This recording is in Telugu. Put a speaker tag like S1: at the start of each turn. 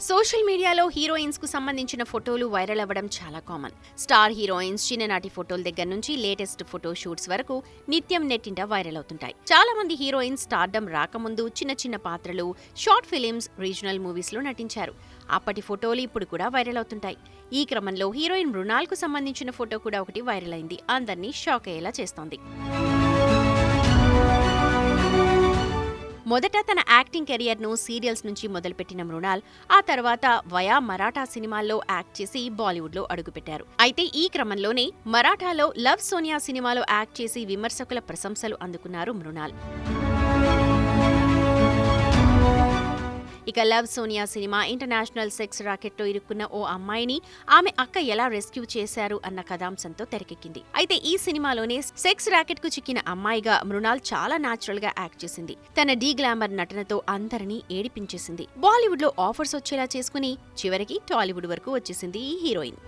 S1: సోషల్ మీడియాలో హీరోయిన్స్ కు సంబంధించిన ఫోటోలు వైరల్ అవ్వడం చాలా కామన్. స్టార్ హీరోయిన్స్ చిన్ననాటి ఫోటోల దగ్గర నుంచి లేటెస్ట్ ఫోటో షూట్స్ వరకు నిత్యం నెట్టింట వైరల్ అవుతుంటాయి. చాలా మంది హీరోయిన్స్ స్టార్డమ్ రాకముందు చిన్న చిన్న పాత్రలు, షార్ట్ ఫిలిమ్స్, రీజనల్ మూవీస్ లో నటించారు. అప్పటి ఫోటోలు ఇప్పుడు కూడా వైరల్ అవుతుంటాయి. ఈ క్రమంలో హీరోయిన్ మృణాల్ కు సంబంధించిన ఫోటో కూడా ఒకటి వైరల్ అయింది. అందర్నీ షాక్ అయ్యేలా చేస్తోంది. మొదట తన యాక్టింగ్ కెరియర్ను సీరియల్స్ నుంచి మొదలుపెట్టిన మృణాల్ ఆ తర్వాత వయా మరాఠా సినిమాల్లో యాక్ట్ చేసి బాలీవుడ్లో అడుగుపెట్టారు. అయితే ఈ క్రమంలోనే మరాఠాలో లవ్ సోనియా సినిమాలో యాక్ట్ చేసి విమర్శకుల ప్రశంసలు అందుకున్నారు మృణాల్. ఇక Love Sonia cinema international sex రాకెట్లో ఇరుక్కున్న ఓ అమ్మాయిని ఆమె అక్క ఎలా రెస్క్యూ చేశారు అన్న కథాంశంతో తెరకెక్కింది. అయితే ఈ సినిమాలోనే సెక్స్ రాకెట్ కు చిక్కిన అమ్మాయిగా మృణాల్ చాలా న్యాచురల్ గా యాక్ట్ చేసింది. తన డీ గ్లామర్ నటనతో అందరినీ ఏడిపించేసింది. బాలీవుడ్ లో ఆఫర్స్ వచ్చేలా చేసుకుని చివరికి టాలీవుడ్ వరకు వచ్చేసింది ఈ హీరోయిన్.